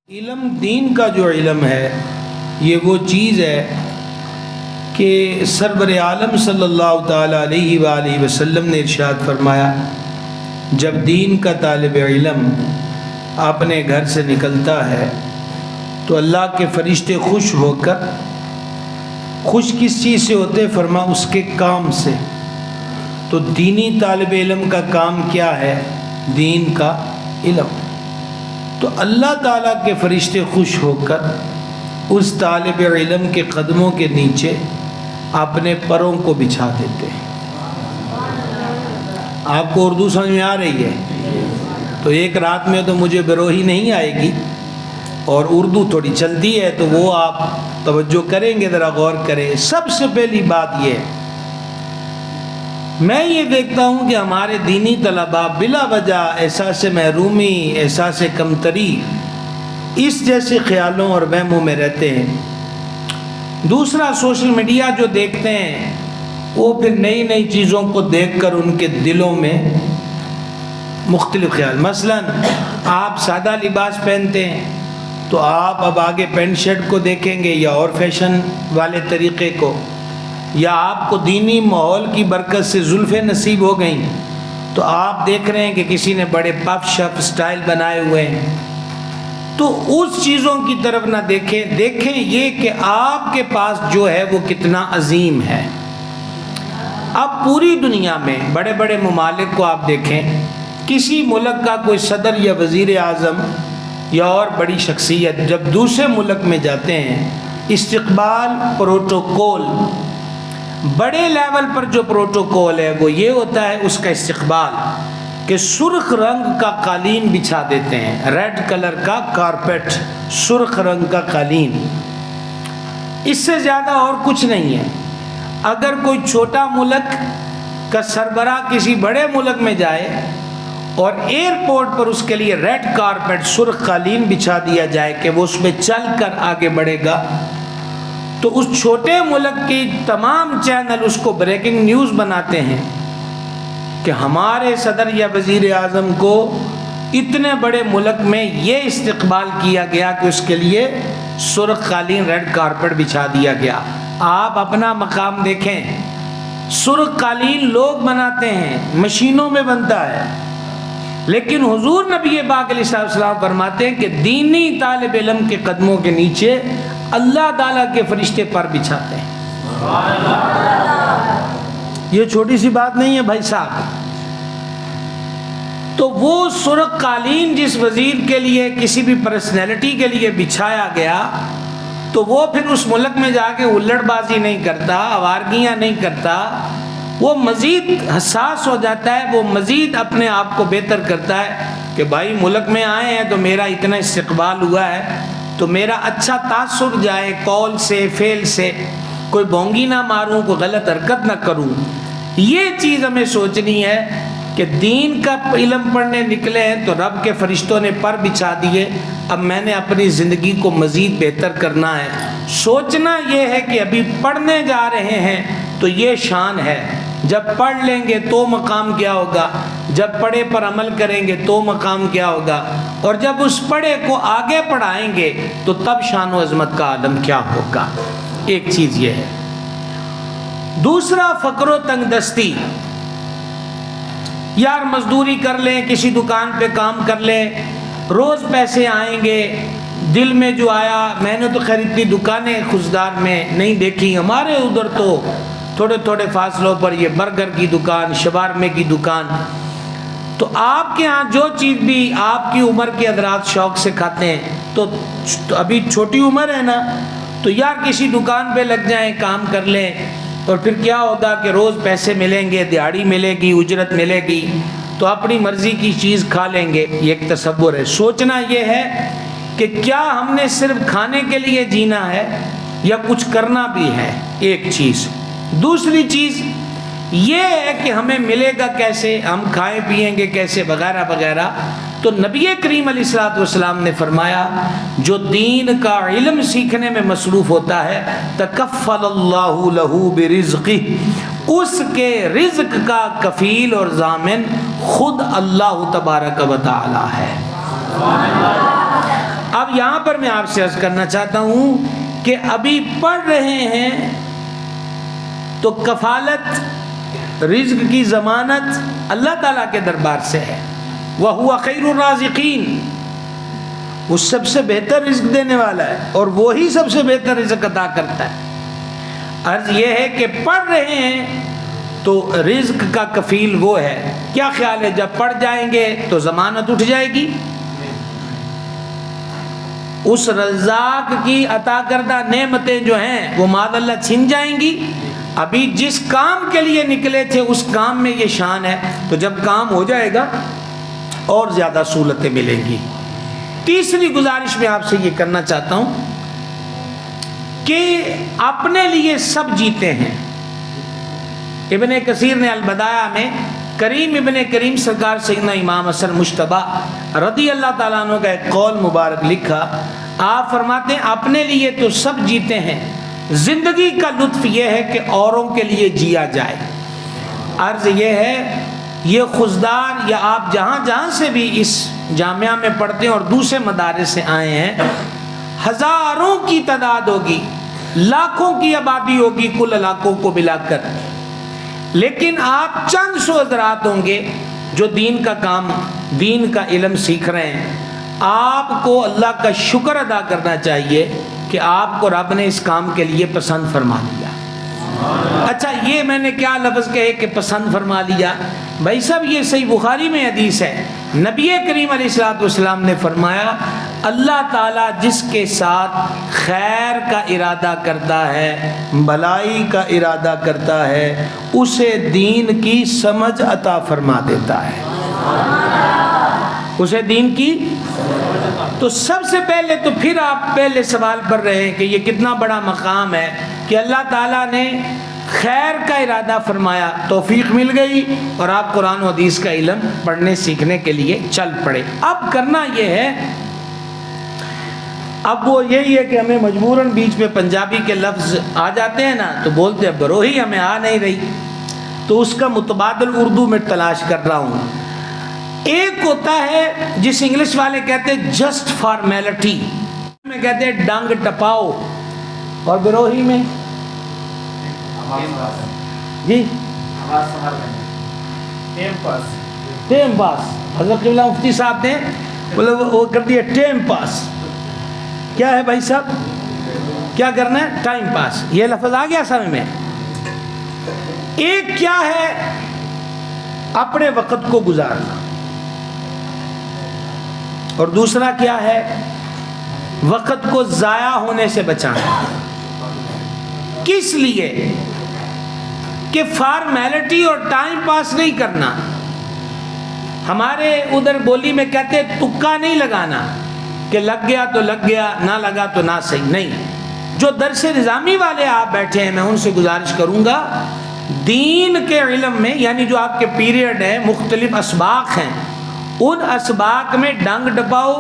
علم دین کا جو علم ہے یہ وہ چیز ہے کہ سرور عالم صلی اللہ تعالیٰ علیہ وآلہ وسلم نے ارشاد فرمایا، جب دین کا طالب علم اپنے گھر سے نکلتا ہے تو اللہ کے فرشتے خوش ہو کر، خوش کس چیز سے ہوتے؟ فرما اس کے کام سے۔ تو دینی طالب علم کا کام کیا ہے؟ دین کا علم۔ تو اللہ تعالیٰ کے فرشتے خوش ہو کر اس طالب علم کے قدموں کے نیچے اپنے پروں کو بچھا دیتے ہیں۔ آپ کو اردو سمجھ میں آ رہی ہے؟ تو ایک رات میں تو مجھے بروہی نہیں آئے گی، اور اردو تھوڑی چلتی ہے تو وہ آپ توجہ کریں گے، ذرا غور کریں۔ سب سے پہلی بات یہ، میں یہ دیکھتا ہوں کہ ہمارے دینی طلباء بلا وجہ احساس محرومی، احساس کمتری، اس جیسے خیالوں اور وہموں میں رہتے ہیں۔ دوسرا، سوشل میڈیا جو دیکھتے ہیں وہ پھر نئی نئی چیزوں کو دیکھ کر ان کے دلوں میں مختلف خیال، مثلا آپ سادہ لباس پہنتے ہیں تو آپ اب آگے پینٹ شرٹ کو دیکھیں گے یا اور فیشن والے طریقے کو، یا آپ کو دینی ماحول کی برکت سے زلفیں نصیب ہو گئیں تو آپ دیکھ رہے ہیں کہ کسی نے بڑے پف شپ سٹائل بنائے ہوئے ہیں، تو اس چیزوں کی طرف نہ دیکھیں یہ کہ آپ کے پاس جو ہے وہ کتنا عظیم ہے۔ اب پوری دنیا میں بڑے بڑے ممالک کو آپ دیکھیں، کسی ملک کا کوئی صدر یا وزیر اعظم یا اور بڑی شخصیت جب دوسرے ملک میں جاتے ہیں، استقبال پروٹوکول، بڑے لیول پر جو پروٹوکول ہے وہ یہ ہوتا ہے اس کا استقبال کہ سرخ رنگ کا قالین بچھا دیتے ہیں، ریڈ کلر کا کارپیٹ، سرخ رنگ کا قالین، اس سے زیادہ اور کچھ نہیں ہے۔ اگر کوئی چھوٹا ملک کا سربراہ کسی بڑے ملک میں جائے اور ایئرپورٹ پر اس کے لیے ریڈ کارپیٹ، سرخ قالین بچھا دیا جائے کہ وہ اس میں چل کر آگے بڑھے گا، تو اس چھوٹے ملک کی تمام چینل اس کو بریکنگ نیوز بناتے ہیں کہ ہمارے صدر یا وزیر اعظم کو اتنے بڑے ملک میں یہ استقبال کیا گیا کہ اس کے لیے سرخ قالین، ریڈ کارپیٹ بچھا دیا گیا۔ آپ اپنا مقام دیکھیں، سرخ قالین لوگ بناتے ہیں، مشینوں میں بنتا ہے، لیکن حضور نبی پاک علیہ السلام فرماتے ہیں کہ دینی طالب علم کے قدموں کے نیچے اللہ تعالیٰ کے فرشتے پر بچھاتے ہیں۔ یہ چھوٹی سی بات نہیں ہے بھائی صاحب۔ تو وہ سرخ قالین جس وزیر کے لیے، کسی بھی پرسنالٹی کے لیے بچھایا گیا، تو وہ پھر اس ملک میں جا کے الٹ بازی نہیں کرتا، آوارگیاں نہیں کرتا، وہ مزید حساس ہو جاتا ہے، وہ مزید اپنے آپ کو بہتر کرتا ہے کہ بھائی ملک میں آئے ہیں تو میرا اتنا استقبال ہوا ہے تو میرا اچھا تاثر جائے، قول سے، فعل سے، کوئی بونگی نہ ماروں، کوئی غلط حرکت نہ کروں۔ یہ چیز ہمیں سوچنی ہے کہ دین کا علم پڑھنے نکلے ہیں تو رب کے فرشتوں نے پر بچھا دیے، اب میں نے اپنی زندگی کو مزید بہتر کرنا ہے۔ سوچنا یہ ہے کہ ابھی پڑھنے جا رہے ہیں تو یہ شان ہے، جب پڑھ لیں گے تو مقام کیا ہوگا، جب پڑھے پر عمل کریں گے تو مقام کیا ہوگا، اور جب اس پڑھے کو آگے پڑھائیں گے تو تب شان و عظمت کا عالم کیا ہوگا۔ ایک چیز یہ ہے۔ دوسرا، فقر و تنگ دستی۔ یار مزدوری کر لیں، کسی دکان پہ کام کر لیں، روز پیسے آئیں گے، دل میں جو آیا، میں نے تو خیر اتنی دکانیں خزدار میں نہیں دیکھی، ہمارے ادھر تو تھوڑے تھوڑے فاصلوں پر یہ برگر کی دکان، شوارمے کی دکان، تو آپ کے ہاں جو چیز بھی آپ کی عمر کے حضرات شوق سے کھاتے ہیں، تو ابھی چھوٹی عمر ہے نا، تو یار کسی دکان پہ لگ جائیں، کام کر لیں، اور پھر کیا ہوگا کہ روز پیسے ملیں گے، دیہاڑی ملے گی، اجرت ملے گی، تو اپنی مرضی کی چیز کھا لیں گے۔ یہ ایک تصور ہے۔ سوچنا یہ ہے کہ کیا ہم نے صرف کھانے کے لیے جینا ہے یا کچھ کرنا بھی ہے، ایک چیز۔ دوسری چیز یہ ہے کہ ہمیں ملے گا کیسے، ہم کھائیں پیئیں گے کیسے، وغیرہ وغیرہ۔ تو نبی کریم علیہ الصلوۃ والسلام نے فرمایا، جو دین کا علم سیکھنے میں مصروف ہوتا ہے، تکفل اللہ لہ برزقہ، اس کے رزق کا کفیل اور ضامن خود اللہ تبارک و تعالی ہے۔ اب یہاں پر میں آپ سے عرض کرنا چاہتا ہوں کہ ابھی پڑھ رہے ہیں تو کفالت رزق کی ضمانت اللہ تعالیٰ کے دربار سے ہے. وَهُوَ خَيْرُ الرَّازِقِينَ، وہ سب سے بہتر رزق دینے والا ہے اور وہی سب سے بہتر رزق عطا کرتا ہے. عرض یہ ہے کہ پڑھ رہے ہیں تو رزق کا کفیل وہ ہے. کیا خیال ہے جب پڑھ جائیں گے تو ضمانت اٹھ جائے گی؟ اس رزاق کی عطا کردہ نعمتیں جو ہیں وہ معاذ اللہ چھن جائیں گی؟ ابھی جس کام کے لیے نکلے تھے اس کام میں یہ شان ہے، تو جب کام ہو جائے گا اور زیادہ سہولتیں ملیں گی. تیسری گزارش میں آپ سے یہ کرنا چاہتا ہوں کہ اپنے لیے سب جیتے ہیں. ابن کثیر نے البدایہ میں کریم ابن کریم سرکار سیدنا امام حسن مجتبی رضی اللہ تعالیٰ عنہ کا ایک قول مبارک لکھا. آپ فرماتے ہیں اپنے لیے تو سب جیتے ہیں، زندگی کا لطف یہ ہے کہ اوروں کے لیے جیا جائے. عرض یہ ہے یہ خزدار یا آپ جہاں جہاں سے بھی اس جامعہ میں پڑھتے ہیں اور دوسرے مدارس سے آئے ہیں، ہزاروں کی تعداد ہوگی، لاکھوں کی آبادی ہوگی کل علاقوں کو ملا کر، لیکن آپ چند سو حضرات ہوں گے جو دین کا کام، دین کا علم سیکھ رہے ہیں. آپ کو اللہ کا شکر ادا کرنا چاہیے کہ آپ کو رب نے اس کام کے لیے پسند فرما لیا. اچھا یہ میں نے کیا لفظ کہے کہ پسند فرما لیا؟ بھائی صاحب یہ صحیح بخاری میں حدیث ہے، نبی کریم علیہ الصلوۃ والسلام نے فرمایا اللہ تعالیٰ جس کے ساتھ خیر کا ارادہ کرتا ہے، بھلائی کا ارادہ کرتا ہے، اسے دین کی سمجھ عطا فرما دیتا ہے. اسے دین کی تو سب سے پہلے تو پھر آپ پہلے سوال پر رہے ہیں کہ یہ کتنا بڑا مقام ہے کہ اللہ تعالیٰ نے خیر کا ارادہ فرمایا، توفیق مل گئی اور آپ قرآن و حدیث کا علم پڑھنے سیکھنے کے لیے چل پڑے. اب کرنا یہ ہے، اب وہ یہی ہے کہ ہمیں مجبوراً بیچ میں پنجابی کے لفظ آ جاتے ہیں نا تو بولتے ہیں بروہی ہمیں آ نہیں رہی، تو اس کا متبادل اردو میں تلاش کر رہا ہوں. ایک ہوتا ہے جس انگلش والے کہتے ہیں جسٹ فارمیلٹی، میں کہتے ہیں ڈنگ ٹپاؤ، اور بروہی میں جی ٹیم پاس. حضرت قبلہ مفتی صاحب نے وہ کر دیا ٹیم پاس. کیا ہے بھائی صاحب، کیا کرنا ہے؟ Time pass. یہ لفظ آ گیا سمجھ میں. ایک کیا ہے اپنے وقت کو گزارنا، اور دوسرا کیا ہے وقت کو ضائع ہونے سے بچانا. کس لیے؟ کہ فارمیلٹی اور ٹائم پاس نہیں کرنا. ہمارے ادھر بولی میں کہتے ہیں تکا نہیں لگانا کہ لگ گیا تو لگ گیا، نہ لگا تو نہ صحیح. نہیں، جو درس نظامی والے آپ بیٹھے ہیں میں ان سے گزارش کروں گا دین کے علم میں، یعنی جو آپ کے پیریڈ ہیں، مختلف اسباق ہیں، ان اسباق میں ڈنگ ڈپاؤ،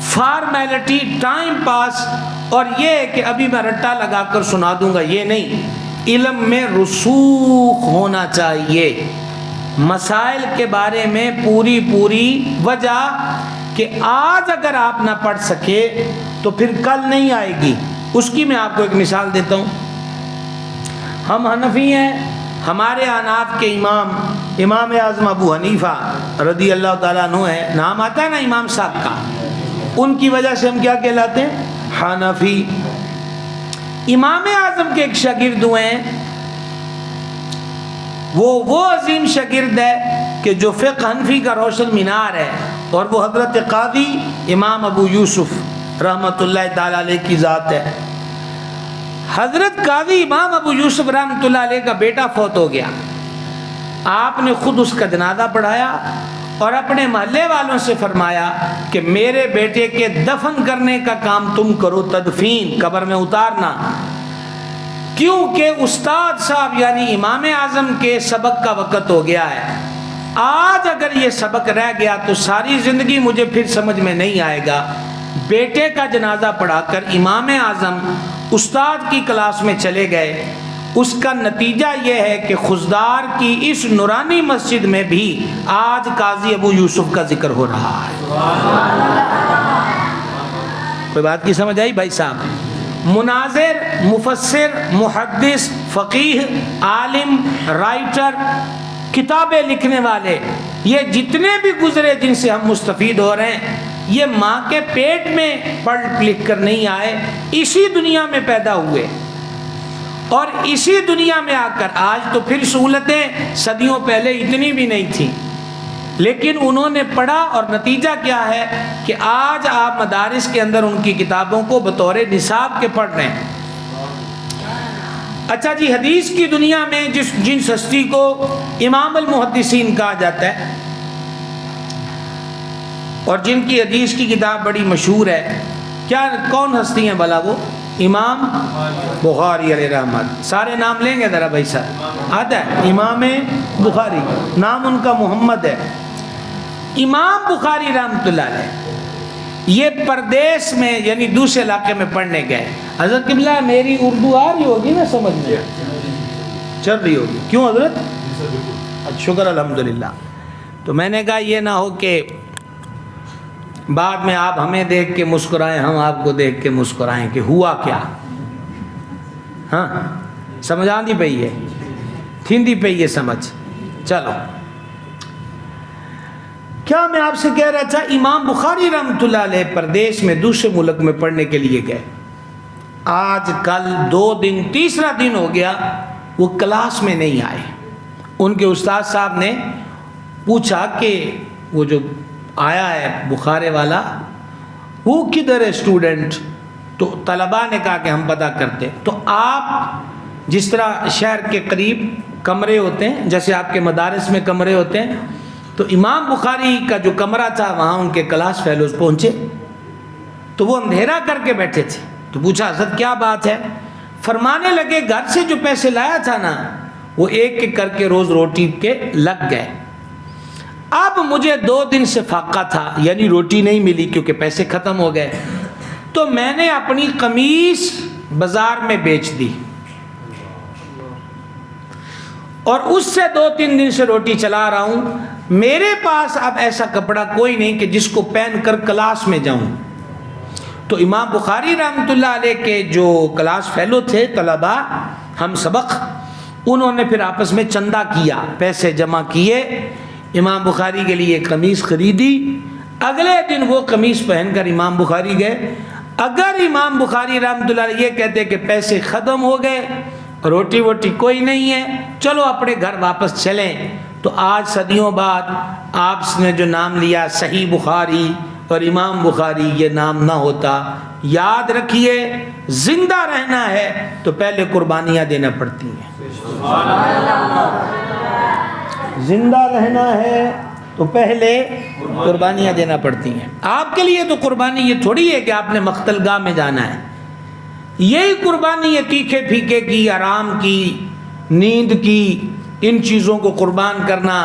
فارمیلٹی، ٹائم پاس، اور یہ کہ ابھی میں رٹا لگا کر سنا دوں گا، یہ نہیں. علم میں رسوخ ہونا چاہیے، مسائل کے بارے میں پوری وجہ کہ آج اگر آپ نہ پڑھ سکے تو پھر کل نہیں آئے گی. اس کی میں آپ کو ایک مثال دیتا ہوں. ہم حنفی ہیں، ہمارے احناف کے امام اعظم ابو حنیفہ رضی اللہ تعالیٰ عنہ ہے، نام آتا ہے نا امام صاحب کا، ان کی وجہ سے ہم کیا کہلاتے ہیں؟ حنفی. امام اعظم کے ایک شاگرد ہوئے ہیں، وہ عظیم شاگرد ہے کہ جو فقہ حنفی کا روشن مینار ہے، اور وہ حضرت قاضی امام ابو یوسف رحمۃ اللہ تعالیٰ علیہ کی ذات ہے. حضرت قاضی امام ابو یوسف رحمۃ اللہ علیہ کا بیٹا فوت ہو گیا. آپ نے خود اس کا جنازہ پڑھایا اور اپنے محلے والوں سے فرمایا کہ میرے بیٹے کے دفن کرنے کا کام تم کرو، تدفین، قبر میں اتارنا، کیونکہ استاد صاحب یعنی امام اعظم کے سبق کا وقت ہو گیا ہے. آج اگر یہ سبق رہ گیا تو ساری زندگی مجھے پھر سمجھ میں نہیں آئے گا. بیٹے کا جنازہ پڑھا کر امام اعظم استاد کی کلاس میں چلے گئے. اس کا نتیجہ یہ ہے کہ خزدار کی اس نورانی مسجد میں بھی آج قاضی ابو یوسف کا ذکر ہو رہا ہے. کوئی بات کی سمجھ آئی بھائی صاحب؟ مناظر، مفسر، محدث، فقیہ، عالم، رائٹر، کتابیں لکھنے والے، یہ جتنے بھی گزرے جن سے ہم مستفید ہو رہے ہیں، یہ ماں کے پیٹ میں پڑھ لکھ کر نہیں آئے، اسی دنیا میں پیدا ہوئے اور اسی دنیا میں آ کر آج تو پھر سہولتیں صدیوں پہلے اتنی بھی نہیں تھیں، لیکن انہوں نے پڑھا اور نتیجہ کیا ہے کہ آج آپ مدارس کے اندر ان کی کتابوں کو بطور نصاب کے پڑھ رہے ہیں۔ اچھا جی، حدیث کی دنیا میں جن ہستی کو امام المحدثین کہا جاتا ہے اور جن کی حدیث کی کتاب بڑی مشہور ہے، کون ہستی ہیں بھلا وہ؟ امام بخاری علیہ رحمت۔ سارے نام لیں گے ذرا بھائی صاحب؟ آتا ہے امام بخاری، نام ان کا محمد ہے۔ امام بخاری رحمۃ اللہ علیہ یہ پردیس میں یعنی دوسرے علاقے میں پڑھنے گئے۔ حضرت قبلہ میری اردو آ رہی ہوگی نا سمجھ میں؟ چل رہی ہوگی؟ کیوں حضرت؟ شکر الحمدللہ۔ تو میں نے کہا یہ نہ ہو کہ بعد میں آپ ہمیں دیکھ کے مسکرائیں، ہم آپ کو دیکھ کے مسکرائیں کہ ہوا کیا۔ ہاں سمجھ آندی پئی ہے، تھیندی پئی ہے سمجھ؟ چلو، کیا میں آپ سے کہہ رہا تھا، امام بخاری رحمۃ اللہ علیہ پردیس میں دوسرے ملک میں پڑھنے کے لیے گئے۔ آج کل 2 دن، تیسرا دن ہو گیا وہ کلاس میں نہیں آئے۔ ان کے استاد صاحب نے پوچھا کہ وہ جو آیا ہے بخارے والا وہ کدھر ہے اسٹوڈنٹ؟ تو طلباء نے کہا کہ ہم پتہ کرتے۔ تو آپ جس طرح شہر کے قریب کمرے ہوتے ہیں، جیسے آپ کے مدارس میں کمرے ہوتے ہیں، تو امام بخاری کا جو کمرہ تھا وہاں ان کے کلاس فیلوز پہنچے، تو وہ اندھیرا کر کے بیٹھے تھے۔ تو پوچھا حضرت کیا بات ہے؟ فرمانے لگے گھر سے جو پیسے لایا تھا نا وہ ایک ایک کر کے روز روٹی کے لگ گئے۔ اب مجھے 2 دن سے فاقہ تھا، یعنی روٹی نہیں ملی کیونکہ پیسے ختم ہو گئے، تو میں نے اپنی قمیص بازار میں بیچ دی اور اس سے 2-3 دن سے روٹی چلا رہا ہوں۔ میرے پاس اب ایسا کپڑا کوئی نہیں کہ جس کو پہن کر کلاس میں جاؤں۔ تو امام بخاری رحمۃ اللہ علیہ کے جو کلاس فیلو تھے، طلباء ہم سبق، انہوں نے پھر آپس میں چندہ کیا، پیسے جمع کیے، امام بخاری کے لیے ایک قمیص خریدی۔ اگلے دن وہ قمیص پہن کر امام بخاری گئے۔ اگر امام بخاری رحمۃ اللہ علیہ یہ کہتے کہ پیسے ختم ہو گئے، روٹی ووٹی کوئی نہیں ہے، چلو اپنے گھر واپس چلیں، تو آج صدیوں بعد آپ نے جو نام لیا صحیح بخاری اور امام بخاری، یہ نام نہ ہوتا۔ یاد رکھیے، زندہ رہنا ہے تو پہلے قربانیاں دینا پڑتی ہیں۔ زندہ رہنا ہے تو پہلے قربانیاں دینا پڑتی ہیں۔ آپ کے لیے تو قربانی یہ تھوڑی ہے کہ آپ نے مقتل گاہ میں جانا ہے، یہی قربانی ہے تیکھے پھیکے کی، آرام کی، نیند کی، ان چیزوں کو قربان کرنا،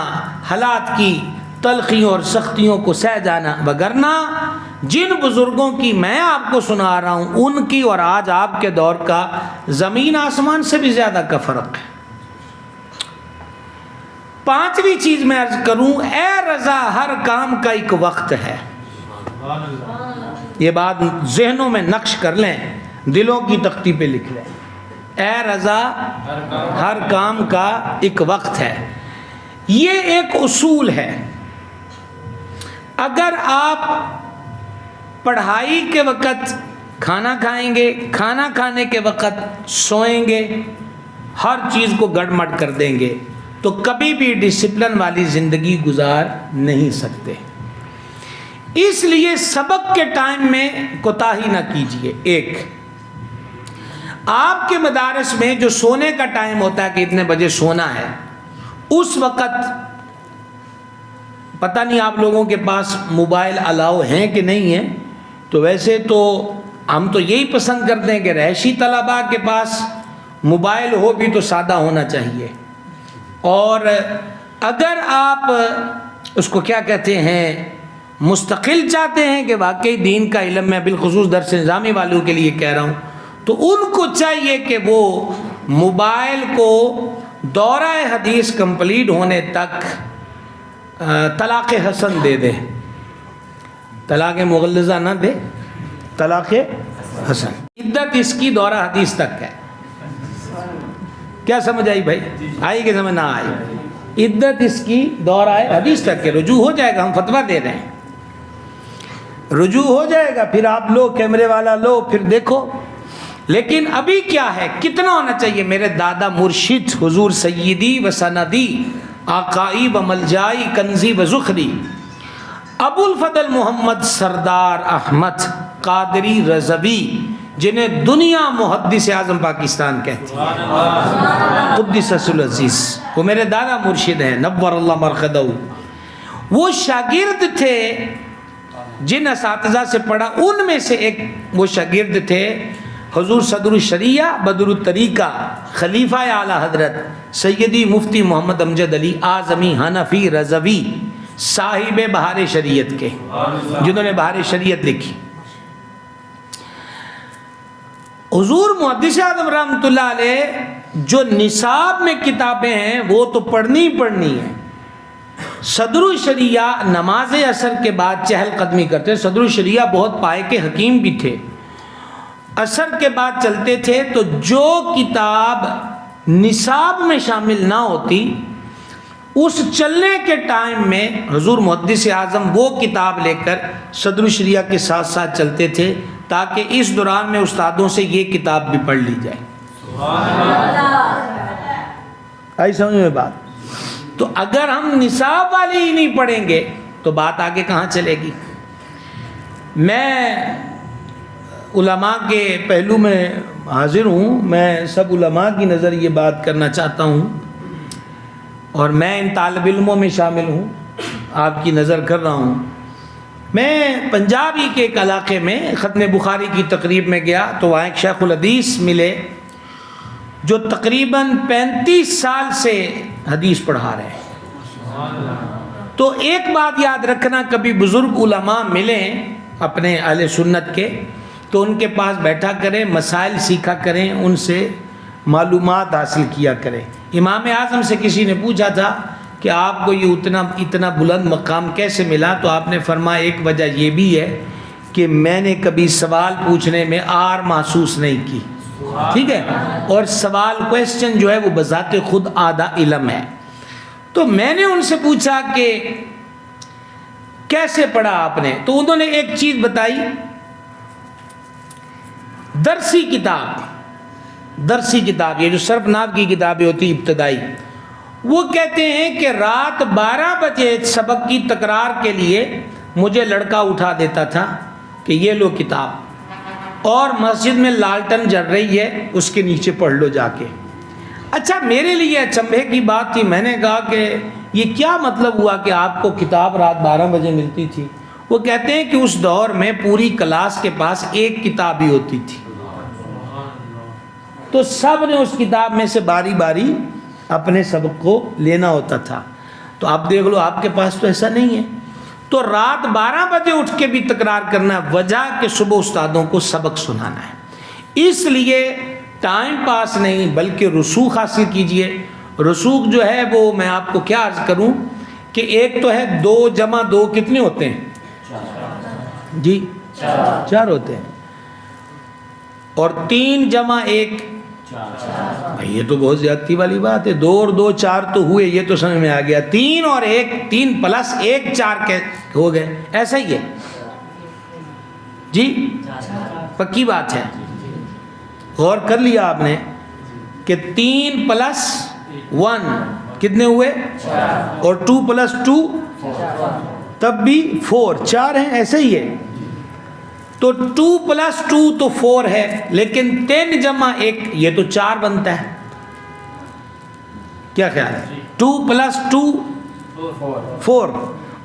حالات کی تلخیوں اور سختیوں کو سہ جانا۔ وگرنہ جن بزرگوں کی میں آپ کو سنا رہا ہوں، ان کی اور آج آپ کے دور کا زمین آسمان سے بھی زیادہ کا فرق ہے۔ 5ویں چیز میں عرض کروں، اے رضا ہر کام کا ایک وقت ہے۔ یہ بات ذہنوں میں نقش کر لیں، دلوں کی تختی پہ لکھ لیں۔ اے رضا ہر کام کا ایک وقت ہے، یہ ایک اصول ہے۔ اگر آپ پڑھائی کے وقت کھانا کھائیں گے، کھانا کھانے کے وقت سوئیں گے، ہر چیز کو گڑمڑ کر دیں گے تو کبھی بھی ڈسپلن والی زندگی گزار نہیں سکتے۔ اس لیے سبق کے ٹائم میں کوتاہی نہ کیجیے۔ ایک، آپ کے مدارس میں جو سونے کا ٹائم ہوتا ہے کہ اتنے بجے سونا ہے، اس وقت پتہ نہیں آپ لوگوں کے پاس موبائل الاؤ ہیں کہ نہیں ہیں، تو ویسے تو ہم تو یہی پسند کرتے ہیں کہ رہائشی طلباء کے پاس موبائل ہو بھی تو سادہ ہونا چاہیے، اور اگر آپ اس کو کیا کہتے ہیں مستقل چاہتے ہیں کہ واقعی دین کا علم، میں بالخصوص درس نظامی والوں کے لیے کہہ رہا ہوں، تو ان کو چاہیے کہ وہ موبائل کو دورہ حدیث کمپلیٹ ہونے تک طلاق حسن دے دے، طلاق مغلظہ نہ دے، طلاق حسن. عدت اس کی دورہ حدیث تک ہے. کیا سمجھ آئی بھائی؟ آئی کہ سمجھ نہ آئی؟ عدت اس کی دورہ حدیث تک ہے. رجوع ہو جائے گا, ہم فتویٰ دے رہے ہیں, رجوع ہو جائے گا, پھر آپ لو, کیمرے والا لو, پھر دیکھو. لیکن ابھی کیا ہے, کتنا ہونا چاہیے؟ میرے دادا مرشد حضور سیدی و سندی آقائی و ملجائی کنزی و ذخری ابو الفضل محمد سردار احمد قادری رضوی, جنہیں دنیا محدث اعظم پاکستان کہتی ہے, قدس العزیز, وہ میرے دادا مرشد ہیں, نور اللہ مرقدہ. وہ شاگرد تھے جن اساتذہ سے پڑھا, ان میں سے ایک وہ شاگرد تھے حضور صدر الشریعہ بدر الطریقہ خلیفہ اعلیٰ حضرت سیدی مفتی محمد امجد علی اعظمی حنفی رضوی صاحب بہار شریعت کے, جنہوں نے بہار شریعت لکھی. حضور محدث اعظم رحمۃ اللہ علیہ جو نصاب میں کتابیں ہیں وہ تو پڑھنی پڑھنی ہیں. صدر الشریعہ نماز عصر کے بعد چہل قدمی کرتے. صدر الشریعہ بہت پائے کے حکیم بھی تھے. عصر کے بعد چلتے تھے, تو جو کتاب نصاب میں شامل نہ ہوتی, اس چلنے کے ٹائم میں حضور محدث اعظم وہ کتاب لے کر صدر الشریعہ کے ساتھ ساتھ چلتے تھے, تاکہ اس دوران میں استادوں سے یہ کتاب بھی پڑھ لی جائے. آئی سمجھ میں بات؟ تو اگر ہم نصاب والی ہی نہیں پڑھیں گے تو بات آگے کہاں چلے گی؟ میں علماء کے پہلو میں حاضر ہوں, میں سب علماء کی نظر یہ بات کرنا چاہتا ہوں, اور میں ان طالب علموں میں شامل ہوں, آپ کی نظر کر رہا ہوں. میں پنجاب ہی کے ایک علاقے میں ختم بخاری کی تقریب میں گیا, تو وہاں ایک شیخ الحدیث ملے جو تقریباً 35 سال سے حدیث پڑھا رہے ہیں. تو ایک بات یاد رکھنا, کبھی بزرگ علماء ملیں اپنے اہل سنت کے, تو ان کے پاس بیٹھا کریں, مسائل سیکھا کریں, ان سے معلومات حاصل کیا کریں. امام اعظم سے کسی نے پوچھا تھا کہ آپ کو یہ اتنا بلند مقام کیسے ملا؟ تو آپ نے فرمایا ایک وجہ یہ بھی ہے کہ میں نے کبھی سوال پوچھنے میں آر محسوس نہیں کی. ٹھیک ہے, اور سوال کویسچن جو ہے وہ بذات خود آدھا علم ہے. تو میں نے ان سے پوچھا کہ کیسے پڑھا آپ نے؟ تو انہوں نے ایک چیز بتائی, درسی کتاب, یہ جو صرف ناو کی کتابیں ہوتی ابتدائی, وہ کہتے ہیں کہ رات 12 بجے سبق کی تکرار کے لیے مجھے لڑکا اٹھا دیتا تھا کہ یہ لو کتاب, اور مسجد میں لالٹن جل رہی ہے, اس کے نیچے پڑھ لو جا کے. اچھا, میرے لیے اچنبھے کی بات تھی. میں نے کہا کہ یہ کیا مطلب ہوا کہ آپ کو کتاب رات 12 بجے ملتی تھی؟ وہ کہتے ہیں کہ اس دور میں پوری کلاس کے پاس ایک کتاب ہی ہوتی تھی, تو سب نے اس کتاب میں سے باری باری اپنے سبق کو لینا ہوتا تھا. تو آپ دیکھ لو, آپ کے پاس تو ایسا نہیں ہے. تو رات 12 بجے اٹھ کے بھی تکرار کرنا, وجہ کہ صبح استادوں کو سبق سنانا ہے. اس لیے ٹائم پاس نہیں بلکہ رسوخ حاصل کیجئے. رسوخ جو ہے وہ میں آپ کو کیا عرض کروں کہ ایک تو ہے 2 + 2 کتنے ہوتے ہیں؟ جی 4 ہوتے ہیں. اور 3 + 1 بھائی یہ تو بہت زیادتی والی بات ہے. 2 اور 2 4 تو ہوئے, یہ تو سمجھ میں آ گیا. 3 اور 1 3 + 1 4 کے ہو گئے. ایسا ہی ہے جی, پکی بات ہے. غور کر لیا آپ نے کہ 3 + 1 کتنے ہوئے, اور 2 + 2 تب بھی 4, 4 ہیں. ایسے ہی ہے. تو 2 + 2 تو 4 ہے, لیکن 10 + 1 یہ تو 4 بنتا ہے. کیا خیال ہے؟ 2 + 2 4,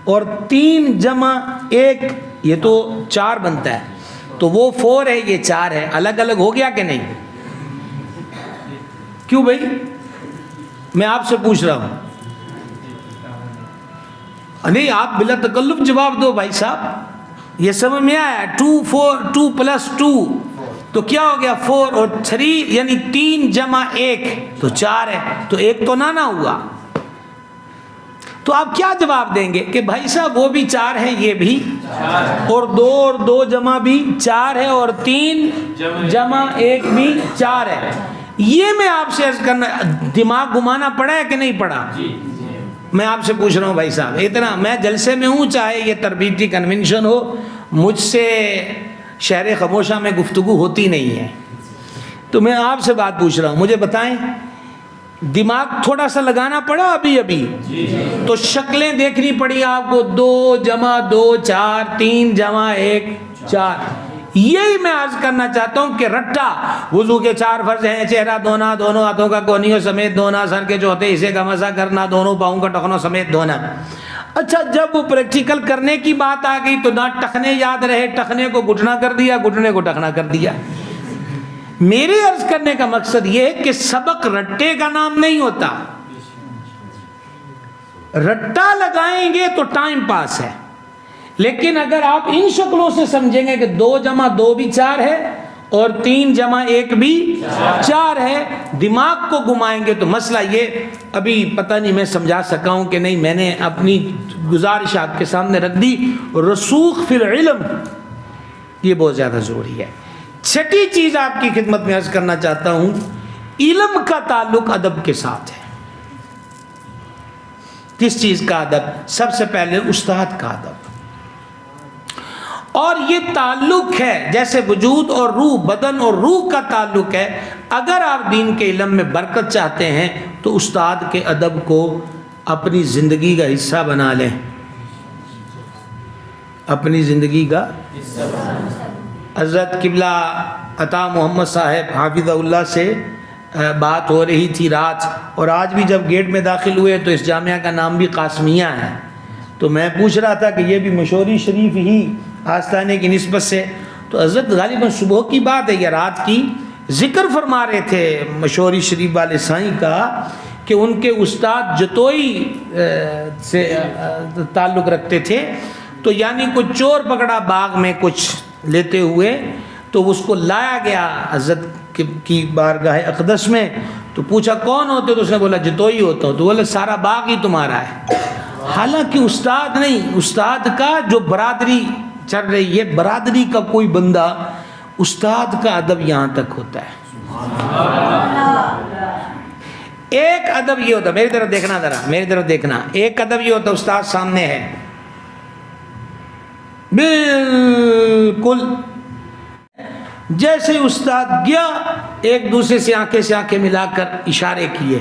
اور 3 + 1 یہ تو 4 بنتا ہے. تو وہ 4 ہے, یہ 4 ہے. الگ الگ ہو گیا کہ نہیں؟ کیوں بھائی؟ میں آپ سے پوچھ رہا ہوں. نہیں, آپ بلا تکلف جواب دو بھائی صاحب. یہ سمجھ میں آیا؟ 2 + 2 تو کیا ہو گیا 4, اور 3 یعنی 3 + 1 تو 4 ہے. تو ایک تو نہ ہوا. تو آپ کیا جواب دیں گے کہ بھائی صاحب وہ بھی 4 ہیں، یہ بھی، اور 2 اور 2 جمع بھی 4 ہے، اور 3 جمع 1 بھی 4 ہے. یہ میں آپ سے عرض کرنا، دماغ گھمانا پڑا ہے کہ نہیں پڑا؟ میں آپ سے پوچھ رہا ہوں بھائی صاحب، اتنا میں جلسے میں ہوں، چاہے یہ تربیتی کنونشن ہو، مجھ سے شہر خموشہ میں گفتگو ہوتی نہیں ہے، تو میں آپ سے بات پوچھ رہا ہوں، مجھے بتائیں دماغ تھوڑا سا لگانا پڑا ابھی تو شکلیں دیکھنی پڑی آپ کو، 2 جمع 2 4، 3 جمع 1 4. یہی میں عرض کرنا چاہتا ہوں کہ رٹا وضو کے 4 فرض ہیں، چہرہ دھونا، دونوں ہاتھوں کا کونیوں سمیت دھونا، سر کے چوتھے حصے کا مسح کرنا، دونوں پاؤں کا ٹخنوں سمیت دھونا. اچھا جب وہ پریکٹیکل کرنے کی بات آ گئی تو نہ ٹخنے یاد رہے، ٹخنے کو گھٹنا کر دیا، گھٹنے کو ٹخنا کر دیا. میرے عرض کرنے کا مقصد یہ ہے کہ سبق رٹے کا نام نہیں ہوتا. رٹا لگائیں گے تو ٹائم پاس ہے، لیکن اگر آپ ان شکلوں سے سمجھیں گے کہ 2 جمع 2 بھی 4 ہے اور 3 جمع 1 بھی 4 ہے، دماغ کو گھمائیں گے تو مسئلہ یہ ابھی پتہ نہیں میں سمجھا سکا ہوں کہ نہیں. میں نے اپنی گزارش آپ کے سامنے رکھ دی. رسوخ فی العلم یہ بہت زیادہ ضروری ہے. چھٹی چیز آپ کی خدمت میں عرض کرنا چاہتا ہوں، علم کا تعلق ادب کے ساتھ ہے. کس چیز کا ادب؟ سب سے پہلے استاد کا ادب. اور یہ تعلق ہے جیسے وجود اور روح، بدن اور روح کا تعلق ہے. اگر آپ دین کے علم میں برکت چاہتے ہیں تو استاد کے ادب کو اپنی زندگی کا حصہ بنا لیں. اپنی زندگی کا حضرت قبلہ عطا محمد صاحب حافظ اللہ سے بات ہو رہی تھی رات، اور آج بھی جب گیٹ میں داخل ہوئے تو اس جامعہ کا نام بھی قاسمیہ ہے. تو میں پوچھ رہا تھا کہ یہ بھی مشوری شریف ہی آستانے کی نسبت سے، تو حضرت غالباً صبح کی بات ہے یا رات کی، ذکر فرما رہے تھے مشوری شریف والے سائیں کا کہ ان کے استاد جتوئی سے تعلق رکھتے تھے. تو یعنی کوئی چور پکڑا باغ میں کچھ لیتے ہوئے، تو اس کو لایا گیا حضرت کی بارگاہ اقدس میں، تو پوچھا کون ہوتے؟ تو اس نے بولا جتوئی ہوتا ہوں. تو بولا سارا باغ ہی تمہارا ہے. حالانکہ استاد نہیں، استاد کا جو برادری چل رہی ہے، برادری کا کوئی بندہ، استاد کا ادب یہاں تک ہوتا ہے. ایک ادب یہ ہوتا، میری طرف دیکھنا ذرا، میری طرف دیکھنا. ایک ادب یہ ہوتا استاد سامنے ہے، بالکل جیسے استاد گیا ایک دوسرے سے آنکھیں ملا کر اشارے کیے.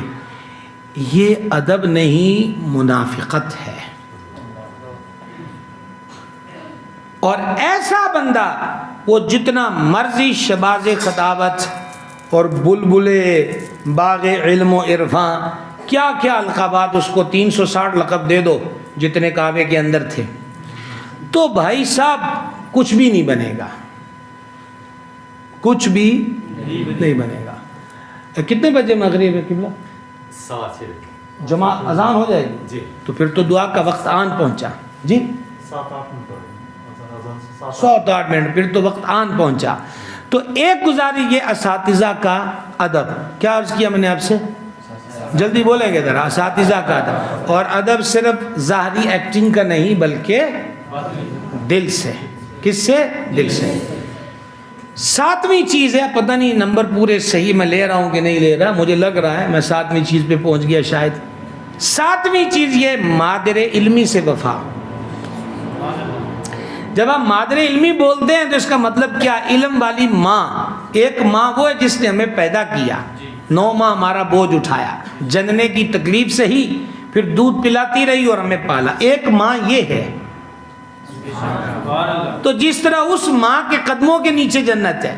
یہ ادب نہیں، منافقت ہے. اور ایسا بندہ وہ جتنا مرضی شباز خطابت اور بلبل باغ علم و عرفان کیا کیا القابات، اس کو 360 لقب دے دو جتنے کعبے کے اندر تھے، تو بھائی صاحب کچھ بھی نہیں بنے گا، کچھ بھی نہیں بنے گا. کتنے بجے مغرب ہے قبلہ؟ 6:15 جمع اذان ہو جائے گی جی. تو پھر تو دعا کا وقت آن پہنچا جی، 7-8 منٹ، پھر تو وقت آن پہنچا. تو ایک گزاری یہ اساتذہ کا ادب، کیا عرض کیا میں نے آپ سے؟ جلدی بولیں گے ذرا. اساتذہ کا ادب، اور ادب صرف ظاہری ایکٹنگ کا نہیں بلکہ دل سے. کس سے؟ دل سے. 7ویں چیز ہے، پتہ نہیں نمبر پورے صحیح میں لے رہا ہوں کہ نہیں لے رہا، مجھے لگ رہا ہے میں 7ویں چیز پہ پہنچ گیا شاید. 7ویں چیز یہ مادر علمی سے وفا. جب ہم مادر علمی بولتے ہیں تو اس کا مطلب کیا؟ علم والی ماں. ایک ماں وہ ہے جس نے ہمیں پیدا کیا، 9 ماہ ہمارا بوجھ اٹھایا، جننے کی تکلیف سے ہی، پھر دودھ پلاتی رہی اور ہمیں پالا. ایک ماں یہ ہے. تو جس طرح اس ماں کے قدموں کے نیچے جنت ہے،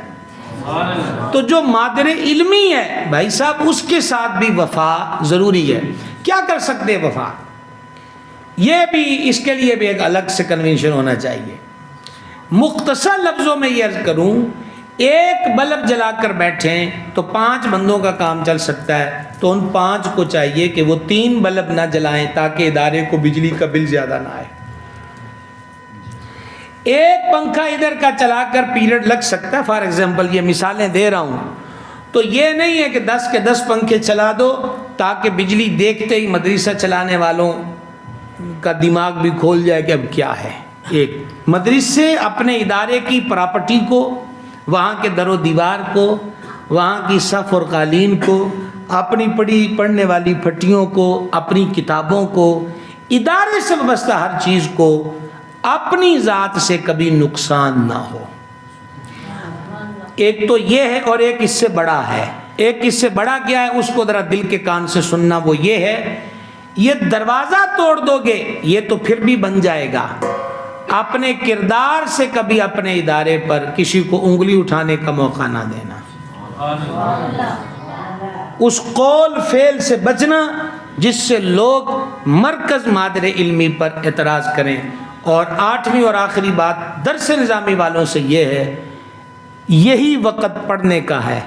تو جو مادر علمی ہے بھائی صاحب اس کے ساتھ بھی وفا ضروری ہے. کیا کر سکتے ہیں وفا؟ یہ بھی اس کے لیے بھی ایک الگ سے کنونشن ہونا چاہیے. مختصر لفظوں میں یہ عرض کروں، ایک بلب جلا کر بیٹھیں تو 5 بندوں کا کام چل سکتا ہے، تو ان 5 کو چاہیے کہ وہ 3 بلب نہ جلائیں تاکہ ادارے کو بجلی کا بل زیادہ نہ آئے. ایک پنکھا ادھر کا چلا کر پیریڈ لگ سکتا ہے، فار ایگزامپل یہ مثالیں دے رہا ہوں. تو یہ نہیں ہے کہ 10 کے 10 پنکھے چلا دو تاکہ بجلی دیکھتے ہی مدرسہ چلانے والوں کا دماغ بھی کھول جائے کہ اب کیا ہے۔ ایک مدرسے اپنے ادارے کی پراپرٹی کو، وہاں کے در و دیوار کو، وہاں کی صف اور قالین کو، اپنی پڑھنے والی پھٹیوں کو، اپنی کتابوں کو، ادارے سے وابستہ ہر چیز کو اپنی ذات سے کبھی نقصان نہ ہو۔ ایک تو یہ ہے، اور ایک اس سے بڑا ہے۔ ایک اس سے بڑا کیا ہے، اس کو ذرا دل کے کان سے سننا، وہ یہ ہے، یہ دروازہ توڑ دو گے یہ تو پھر بھی بن جائے گا، اپنے کردار سے کبھی اپنے ادارے پر کسی کو انگلی اٹھانے کا موقع نہ دینا، اس قول فعل سے بچنا جس سے لوگ مرکز مادر علمی پر اعتراض کریں۔ اور آٹھویں اور آخری بات درس نظامی والوں سے یہ ہے، یہی وقت پڑھنے کا ہے،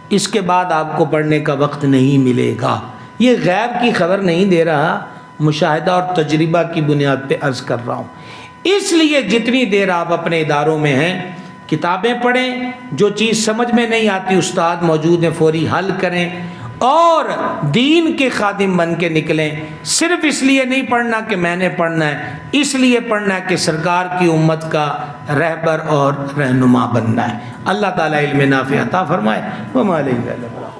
اس کے بعد آپ کو پڑھنے کا وقت نہیں ملے گا۔ یہ غیب کی خبر نہیں دے رہا، مشاہدہ اور تجربہ کی بنیاد پہ عرض کر رہا ہوں۔ اس لیے جتنی دیر آپ اپنے اداروں میں ہیں کتابیں پڑھیں، جو چیز سمجھ میں نہیں آتی استاد موجود ہیں فوری حل کریں، اور دین کے خادم بن کے نکلیں۔ صرف اس لیے نہیں پڑھنا کہ میں نے پڑھنا ہے، اس لیے پڑھنا ہے کہ سرکار کی امت کا رہبر اور رہنما بننا ہے۔ اللہ تعالیٰ علم نافع عطا فرمائے۔ وما علینا الا البلاغ۔